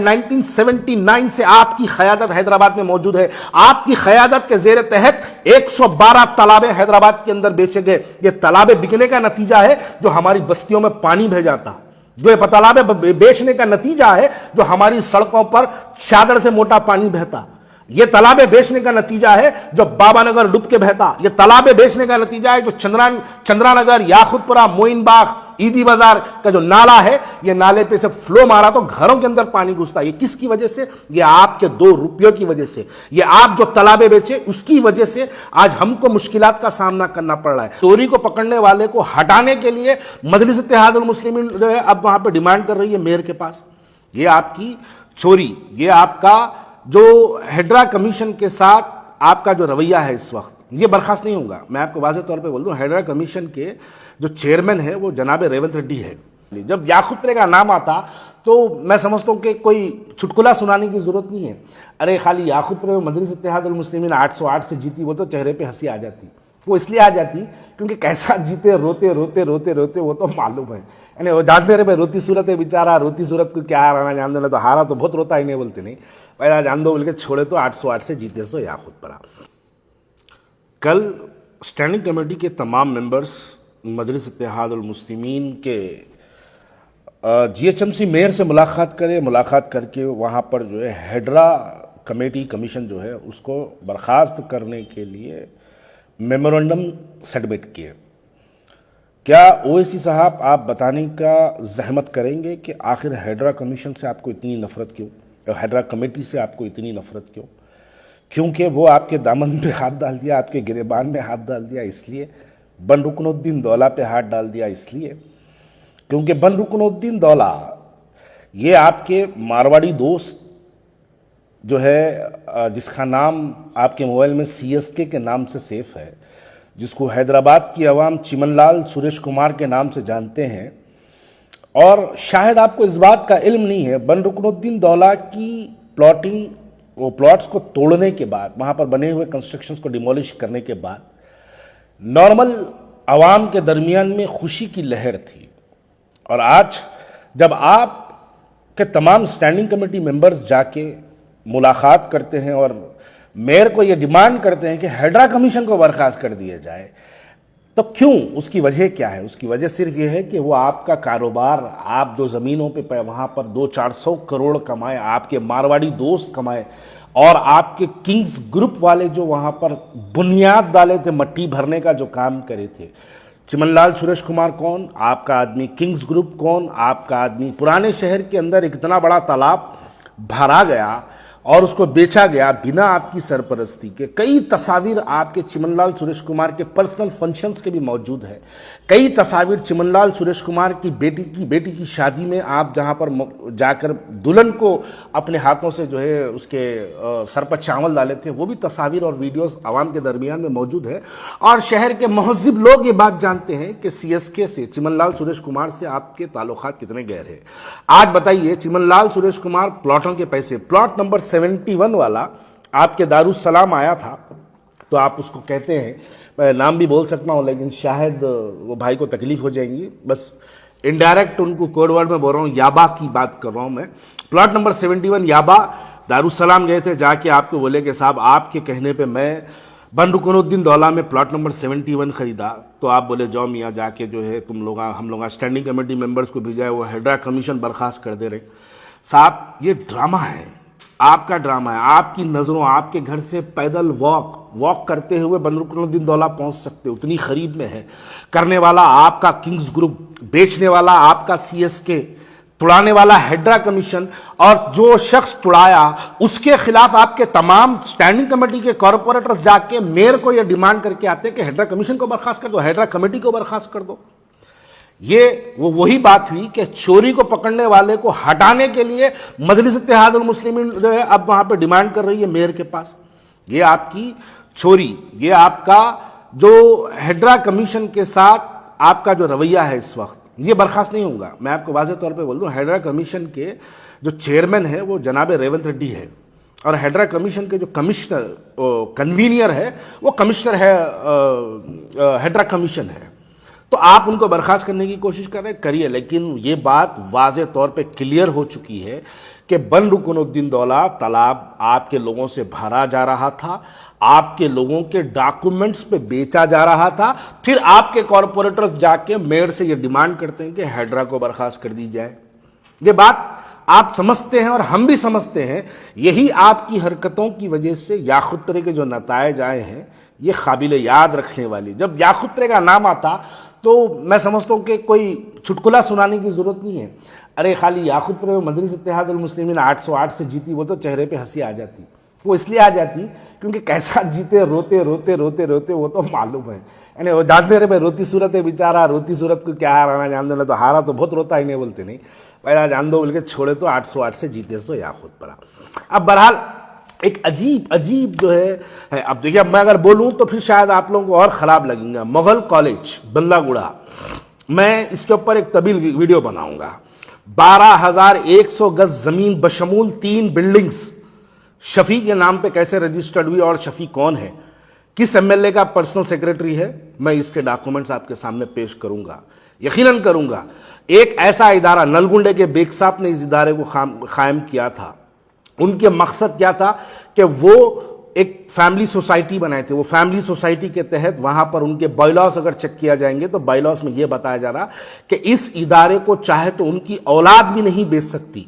1979 से आपकी क़यादत हैदराबाद में मौजूद है। आपकी क़यादत के जेर तहत 112 तालाबे हैदराबाद के अंदर बेचे गए। ये तालाबे बिकने का नतीजा है जो हमारी बस्तियों में पानी भेजा था। जो ये तालाबे बेचने का नतीजा है जो हमारी सड़कों पर चादर से मोटा पानी बहता। ये तालाबे बेचने का नतीजा है जो बाबानगर डूब के बहता। ये तालाबे बेचने का नतीजा है जो चंद्रानगर, याकुतपुरा, मोइनबाग, ईदी बाजार का जो नाला है, ये नाले पे से फ्लो मारा तो घरों के अंदर पानी घुसता। ये किसकी वजह से? ये आपके 2 रुपयों की वजह से। ये आप जो तालाबे बेचे उसकी वजह से आज हमको मुश्किलात का सामना करना पड़ रहा है। चोरी को पकड़ने वाले को हटाने के लिए मजलिस इत्तेहादुल मुस्लिमीन जो है अब वहां पर डिमांड कर रही है मेयर के पास। ये आपकी चोरी, ये आपका जो हेड्रा कमीशन के साथ आपका जो रवैया है इस वक्त, ये बर्खास्त नहीं होगा। मैं आपको वाज़ेह तौर पे बोल दूं, हेड्रा कमीशन के जो चेयरमैन है वो जनाब रेवंत रेड्डी है। जब याकुतपुरे का नाम आता तो मैं समझता हूँ कि कोई चुटकुला सुनाने की जरूरत नहीं है। अरे खाली याकुतपुरे में मजलिस इत्तेहादुल मुस्लिमीन 808 से जीती, वो तो चेहरे पे हंसी आ जाती। वो इसलिए आ जाती क्योंकि कैसा जीते, रोते रोते रोते रोते, वो तो मालूम है। यानी वो जानते रहे भाई रोती सूरत है बेचारा, रोती सूरत को क्या हारा जान दो, तो हारा तो बहुत रोता ही नहीं बोलते नहीं पहला जान दो बोल के छोड़े तो 808 से जीते सो याकुतपुरा। कल स्टैंडिंग कमेटी के तमाम मेंबर्स मजलिस इत्तेहादुल मुस्लिमीन के GHMC मेयर से मुलाकात करके वहाँ पर जो है हेड्रा कमीशन जो है उसको बर्खास्त करने के लिए मेमोरेंडम सबमिट किए। क्या ओवैसी साहब आप बताने का जहमत करेंगे कि आखिर हेड्रा कमीशन से आपको इतनी नफरत क्यों, हेड्रा कमेटी से आपको इतनी नफरत क्यों? क्योंकि वो आपके दामन पे हाथ डाल दिया, आपके गिरेबान में हाथ डाल दिया इसलिए? बन रुकनुद्दीन दौला पे हाथ डाल दिया इसलिए? क्योंकि बन रुकनुद्दीन दौला ये आपके मारवाड़ी दोस्त जो है जिसका नाम आपके मोबाइल में CSK के नाम से सेफ है, जिसको हैदराबाद की आवाम चिमनलाल सुरेश कुमार के नाम से जानते हैं, और शायद आपको इस बात का इल्म नहीं है बन रुकनुद्दीन दौला की प्लॉटिंग, वो प्लॉट्स को तोड़ने के बाद, वहाँ पर बने हुए कंस्ट्रक्शंस को डिमोलिश करने के बाद नॉर्मल आवाम के दरमियान में खुशी की लहर थी। और आज जब आप के तमाम स्टैंडिंग कमेटी मेंबर्स जाके मुलाकात करते हैं और मेयर को ये डिमांड करते हैं कि हेड्रा कमीशन को बर्खास्त कर दिया जाए, तो क्यों? उसकी वजह क्या है? उसकी वजह सिर्फ ये है कि वो आपका कारोबार, आप जो ज़मीनों पे वहाँ पर 200-400 करोड़ कमाए, आपके मारवाड़ी दोस्त कमाए, और आपके किंग्स ग्रुप वाले जो वहाँ पर बुनियाद डाले थे, मट्टी भरने का जो काम करे थे। चिमनलाल सुरेश कुमार कौन? आपका आदमी। किंग्स ग्रुप कौन? आपका आदमी। पुराने शहर के अंदर इतना बड़ा तालाब भरा गया और उसको बेचा गया बिना आपकी सरपरस्ती के। कई तस्वीर आपके चिमनलाल सुरेश कुमार के पर्सनल फंक्शंस के भी मौजूद है। कई तस्वीर चिमनलाल सुरेश कुमार की बेटी की शादी में आप जहां पर जाकर दुल्हन को अपने हाथों से जो है उसके सर पर चावल डाले थे, वो भी तस्वीर और वीडियोस आवाम के दरमियान में मौजूद है। और शहर के महज़िब लोग ये बात जानते हैं कि CSK से, चिमनलाल सुरेश कुमार से आपके ताल्लुकात कितने गहरे हैं। आज बताइए, चिमनलाल सुरेश कुमार प्लॉटों के पैसे, प्लॉट नंबर 71 वाला आपके दारुस्सलाम आया था, तो आप उसको कहते हैं, मैं नाम भी बोल सकता हूँ लेकिन शायद वो भाई को तकलीफ हो जाएंगी, बस इनडायरेक्ट उनको कोड वर्ड में बोल रहा हूँ, याबा की बात कर रहा हूँ मैं। प्लॉट नंबर 71 याबा, दारुस्सलाम गए थे, जाके आपको बोले कि साहब आपके कहने पे मैं बन रुकनुद्दीन दौला में प्लॉट नंबर 71 खरीदा, तो आप बोले जाओ मियाँ जाके जो है हम लोग स्टैंडिंग कमेटी मेंबर्स को भेजा है, वो हेड्रा कमीशन बर्खास्त कर दे रहे। साहब ये ड्रामा है, आपका ड्रामा है। आपकी नज़रों, आपके घर से पैदल वॉक करते हुए बन रुकनुद्दीन दौला पहुंच सकते, उतनी करीब में है। करने वाला आपका किंग्स ग्रुप, बेचने वाला आपका CSK, तुड़ाने वाला हेड्रा कमीशन, और जो शख्स तुड़ाया उसके खिलाफ आपके तमाम स्टैंडिंग कमेटी के कॉर्पोरेटर्स जाके मेयर को यह डिमांड करके आते हैं कि हेड्रा कमीशन को बर्खास्त कर दो, हेड्रा कमेटी को बर्खास्त कर दो। ये वही बात हुई कि चोरी को पकड़ने वाले को हटाने के लिए मजलिस इत्तेहादुल मुस्लिमीन जो है अब वहां पर डिमांड कर रही है मेयर के पास। ये आपकी चोरी, ये आपका जो हेड्रा कमीशन के साथ आपका जो रवैया है इस वक्त, ये बर्खास्त नहीं होगा। मैं आपको वाज़ेह तौर पे बोल दूं, हेड्रा कमीशन के जो चेयरमैन है वो जनाब रेवंत रेड्डी है, और हेड्रा कमीशन के जो कन्वीनियर है वो कमिश्नर है, हेड्रा कमीशन है। तो आप उनको बर्खास्त करने की कोशिश कर रहे हैं, करिए, लेकिन ये बात वाज़ेह तौर पे क्लियर हो चुकी है कि कि बन रुकनुद्दीन दौला तालाब आपके लोगों से भरा जा रहा था, आपके लोगों के डॉक्यूमेंट्स पे बेचा जा रहा था, फिर आपके कॉरपोरेटर्स जाके मेयर से ये डिमांड करते हैं कि हैड्रा को बर्खास्त कर दी जाए। ये बात आप समझते हैं और हम भी समझते हैं। यही आपकी हरकतों की वजह से याकूत के जो नतायज आए हैं ये काबिल याद रखने वाली। जब याकूत का नाम आता तो मैं समझता हूँ कि कोई चुटकुला सुनाने की जरूरत नहीं है। अरे खाली याकूत मजलिस इत्तेहादुल मुस्लिमीन 808 से जीती, वो तो चेहरे पे हंसी आ जाती। वो इसलिए आ जाती क्योंकि कैसा जीते, रोते रोते रोते रोते, वो तो मालूम है। यानी वो जानते रहे भाई रोती सूरत है बेचारा, रोती सूरत को क्या हारा जान दो, तो हारा तो बहुत रोता ही नहीं, बोलते नहीं पहला जान दो बोल के छोड़े तो 808 से जीते सो याकूत पड़ा। अब बहरहाल एक अजीब जो है। अब देखिए, अब मैं अगर बोलूं तो फिर शायद आप लोगों को और खराब लगेगा। मुगल कॉलेज बंदागुड़ा, मैं इसके ऊपर एक तवील वीडियो बनाऊंगा। 12,100 गज जमीन बशमूल 3 बिल्डिंग्स शफी के नाम पे कैसे रजिस्टर्ड हुई और शफी कौन है, किस एमएलए का पर्सनल सेक्रेटरी है, मैं इसके डॉक्यूमेंट्स आपके सामने पेश करूंगा, यकीनन करूंगा। एक ऐसा इदारा, नलगुंडे के बेग साहब ने इस इदारे को कायम किया था। उनके मकसद क्या था कि वो एक फैमिली सोसाइटी बनाए थे। वो फैमिली सोसाइटी के तहत वहां पर उनके बायलॉस अगर चेक किया जाएंगे तो बायलॉस में यह बताया जा रहा कि इस इदारे को चाहे तो उनकी औलाद भी नहीं बेच सकती।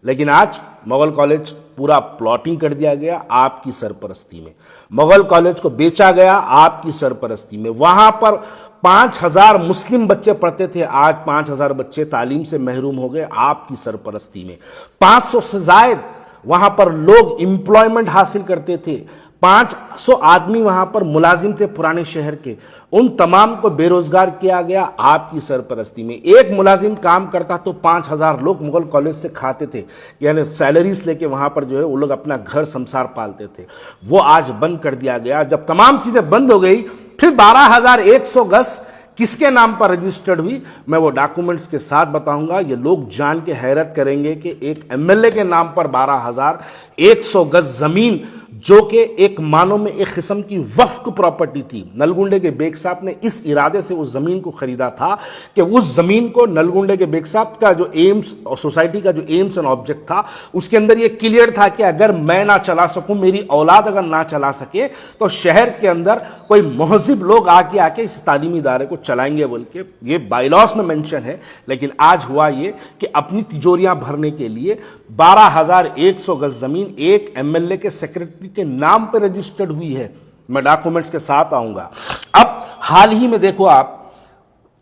लेकिन आज मुगल कॉलेज पूरा प्लॉटिंग कर दिया गया आपकी सरपरस्ती में। मुगल कॉलेज को बेचा गया आपकी सरपरस्ती में। वहां पर 5,000 मुस्लिम बच्चे पढ़ते थे, आज 5,000 बच्चे तालीम से महरूम हो गए आपकी सरपरस्ती में। 500 से ज्यादा वहां पर लोग एम्प्लॉयमेंट हासिल करते थे। 500 आदमी वहां पर मुलाजिम थे पुराने शहर के, उन तमाम को बेरोजगार किया गया आपकी सरपरस्ती में। एक मुलाजिम काम करता तो 5,000 लोग मुगल कॉलेज से खाते थे, यानी सैलरीज लेके वहां पर जो है वो लोग अपना घर संसार पालते थे। वो आज बंद कर दिया गया। जब तमाम चीजें बंद हो गई, फिर 12,100 गज किसके नाम पर रजिस्टर्ड हुई, मैं वो डॉक्यूमेंट्स के साथ बताऊंगा। ये लोग जान के हैरत करेंगे कि एक एमएलए के नाम पर 12,100 गज जमीन, जो कि एक मानो में एक किस्म की वक्फ प्रॉपर्टी थी। नलगुंडे के बेग साहब ने इस इरादे से उस जमीन को खरीदा था कि उस जमीन को नलगुंडे के बेग साहब का जो एम्स और सोसाइटी का जो एम्स एंड ऑब्जेक्ट था, उसके अंदर ये क्लियर था कि अगर मैं ना चला सकूं, मेरी औलाद अगर ना चला सके, तो शहर के अंदर कोई महजिब लोग आके इस तालीमी इदारे को चलाएंगे बोल के ये बायलॉस में मेंशन है। लेकिन आज हुआ ये कि अपनी तिजोरियां भरने के लिए 12,100 गज जमीन एक एमएलए के सेक्रेटरी के नाम पर रजिस्टर्ड हुई है। मैं डॉक्यूमेंट्स के साथ आऊंगा। अब हाल ही में देखो आप,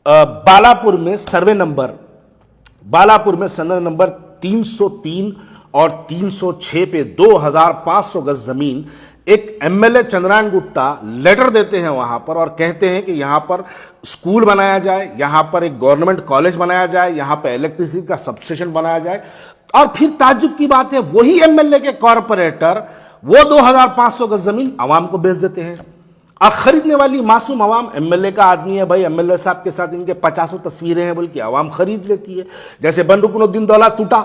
बालापुर में सर्वे नंबर 303 और 306 पे 2,500 गज जमीन एक एमएलए चंद्रायन गुट्टा लेटर देते हैं वहां पर और कहते हैं कि यहां पर स्कूल बनाया जाए, यहां पर एक गवर्नमेंट कॉलेज बनाया जाए, यहां पर इलेक्ट्रिसिटी का सबस्टेशन बनाया जाए। और फिर ताज्जुब की बात है, वही एमएलए के कॉरपोरेटर वो 2,500 गज जमीन आवाम को बेच देते हैं। और खरीदने वाली मासूम आवाम, एमएलए का आदमी है भाई, एमएलए साहब के साथ इनके 50 तस्वीरें हैं बोल के आवाम खरीद लेती है। जैसे बन रुकनुद्दीन दौला टूटा,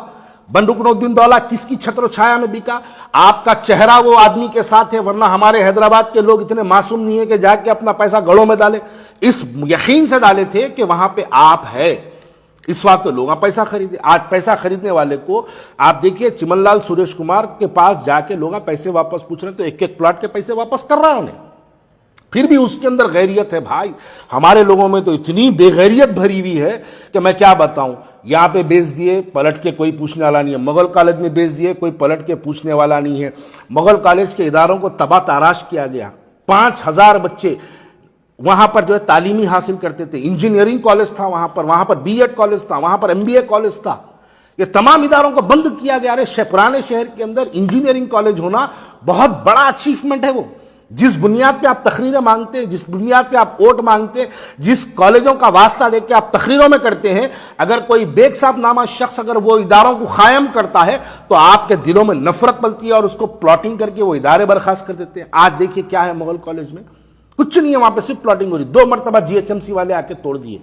बन रुकनुद्दीन दौला किसकी छत्र छाया में बिका? आपका चेहरा वो आदमी के साथ है, वरना हमारे हैदराबाद के लोग इतने मासूम नहीं है कि जाके अपना पैसा गड़ों में डाले। इस यकीन से डाले थे कि वहां पे आप है, इस बात तो लोग पैसा खरीदे। आज पैसा खरीदने वाले को आप देखिए, चिमनलाल सुरेश कुमार के पास जाके लोग पैसे वापस पूछ रहे, तो एक एक प्लॉट के पैसे वापस कर रहा है उन्हें। फिर भी उसके अंदर गैरियत है भाई। हमारे लोगों में तो इतनी बेगैरियत भरी हुई है कि मैं क्या बताऊं। यहां पे बेच दिए, पलट के कोई पूछने वाला नहीं है। मुगल कॉलेज में बेच दिए, कोई पलट के पूछने वाला नहीं है। मुगल कॉलेज के इदारों को तबाह ताराश किया गया। 5,000 बच्चे वहां पर जो है तालीमी हासिल करते थे। इंजीनियरिंग कॉलेज था वहां पर बीएड कॉलेज था, वहां पर एमबीए कॉलेज था। ये तमाम इदारों को बंद किया गया। अरे पुराने शहर के अंदर इंजीनियरिंग कॉलेज होना बहुत बड़ा अचीवमेंट है। वो जिस बुनियाद पे आप तकरीरें मांगते हैं, जिस बुनियाद पे आप वोट मांगते हैं, जिस कॉलेजों का वास्ता देके आप तकरीरों में करते हैं, अगर कोई बेग साहब नामा शख्स अगर वो इदारों को कायम करता है तो आपके दिलों में नफरत पलती है और उसको प्लॉटिंग करके वो इदारे बर्खास्त कर देते हैं। आज देखिए क्या है मुगल कॉलेज में, कुछ नहीं है, वहां पे सिर्फ प्लॉटिंग हो रही। 2 मरतबा जीएचएमसी वाले आके तोड़ दिए।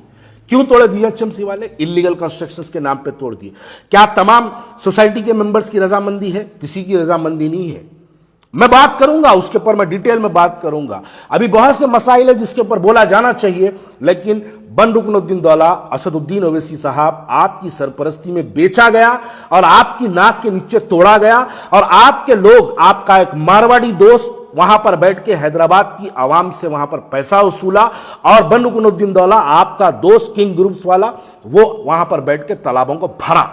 क्यों तोड़े जीएचएमसी वाले? इलीगल कंस्ट्रक्शंस के नाम पे तोड़ दिए। क्या तमाम सोसाइटी के मेंबर्स की रजामंदी है? किसी की रजामंदी नहीं है। मैं बात करूंगा उसके ऊपर, मैं डिटेल में बात करूंगा। अभी बहुत से मसाइल है जिसके ऊपर बोला जाना चाहिए, लेकिन बन रुकनुद्दीन दौला असदुद्दीन ओवैसी साहब आपकी सरपरस्ती में बेचा गया और आपकी नाक के नीचे तोड़ा गया, और आपके लोग, आपका एक मारवाड़ी दोस्त वहां पर बैठ के हैदराबाद की आवाम से वहां पर पैसा वसूला, और बन रुकनुद्दीन दौला आपका दोस्त किंग ग्रुप्स वाला वो वहां पर बैठ के तालाबों को भरा।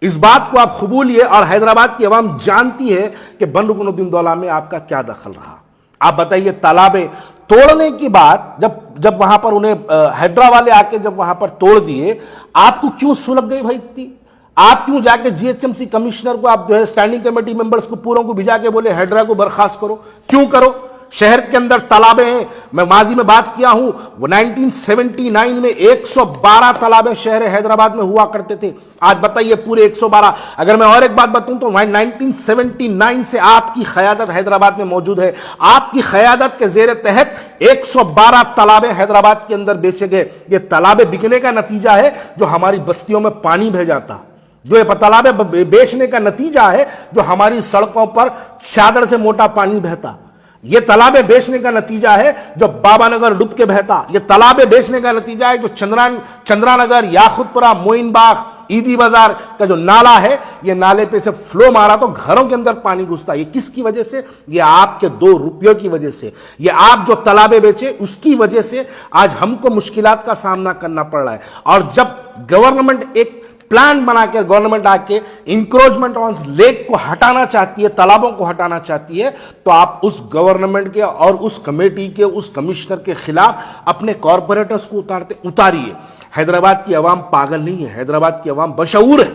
इस बात को आप कबूलिए, और हैदराबाद की आवाम जानती है कि बन रुकनुद्दीन दौला में आपका क्या दखल रहा। आप बताइए, तालाबे तोड़ने की बात जब वहां पर उन्हें हैदरा वाले आके जब वहां पर तोड़ दिए, आपको क्यों सुलग गई भाई इतनी? आप क्यों जाके जीएचएमसी कमिश्नर को, आप जो है स्टैंडिंग कमेटी मेंबर्स को पूरों को भिजा के बोले हैदरा को बर्खास्त करो? क्यों करो? शहर के अंदर तालाबे हैं, मैं माजी में बात किया हूं, वो 1979 में 112 तालाबे शहर हैदराबाद में हुआ करते थे। आज बताइए पूरे 112। अगर मैं और एक बात बताऊं तो 1979 से आपकी क़यादत हैदराबाद में मौजूद है। आपकी क़यादत के जेर तहत 112 तालाबे हैदराबाद के अंदर बेचे गए। ये तालाबे बिकने का नतीजा है जो हमारी बस्तियों में पानी बह जाता, जो ये तालाबे बेचने का नतीजा है जो हमारी सड़कों पर चादर से मोटा पानी बहता। ये तालाबे बेचने का नतीजा है जो बाबानगर डूब के बहता। ये तालाबे बेचने का नतीजा है जो चंद्रानगर, याकुतपुरा, मोइनबाग, ईदी बाजार का जो नाला है, ये नाले पे से फ्लो मारा तो घरों के अंदर पानी घुसता। ये किसकी वजह से? ये आपके 2 रुपयों की वजह से। ये आप जो तालाबे बेचे उसकी वजह से आज हमको मुश्किलात का सामना करना पड़ रहा है। और जब गवर्नमेंट एक प्लान बनाकर गवर्नमेंट आके इंक्रोचमेंट ऑन लेक को हटाना चाहती है, तालाबों को हटाना चाहती है, तो आप उस गवर्नमेंट के और उस कमेटी के, उस कमिश्नर के खिलाफ अपने कॉरपोरेटर्स को उतारिए। हैदराबाद की आवाम पागल नहीं है, हैदराबाद की आवाम बशऊर है।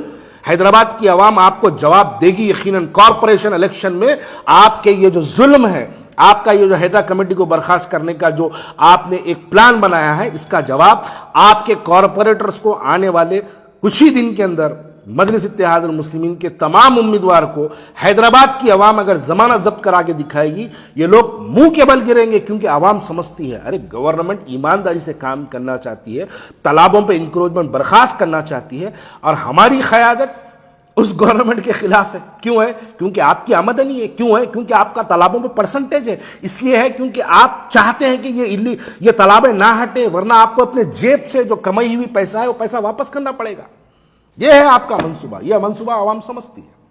हैदराबाद की आवाम आपको जवाब देगी यकीनन। कॉरपोरेशन इलेक्शन में आपके ये जो जुल्म है, आपका ये जो हैदरा कमेटी को बर्खास्त करने का जो आपने एक प्लान बनाया है, इसका जवाब आपके कॉरपोरेटर्स को आने वाले कुछ ही दिन के अंदर मजलिस इत्तेहादुल मुस्लिमीन के तमाम उम्मीदवार को हैदराबाद की आवाम अगर जमानत जब्त करा के दिखाएगी, ये लोग मुंह के बल गिरेंगे, क्योंकि आवाम समझती है अरे गवर्नमेंट ईमानदारी से काम करना चाहती है, तालाबों पे इंक्रोचमेंट बर्खास्त करना चाहती है, और हमारी क़यादत उस गवर्नमेंट के खिलाफ है। क्यों है? क्योंकि आपकी आमदनी है। क्यों है? क्योंकि आपका तालाबों पे परसेंटेज है। इसलिए है क्योंकि आप चाहते हैं कि ये तालाबे ना हटे, वरना आपको अपने जेब से जो कमाई हुई पैसा है वो पैसा वापस करना पड़ेगा। यह है आपका मंसूबा। यह मंसूबा आवाम समझती है।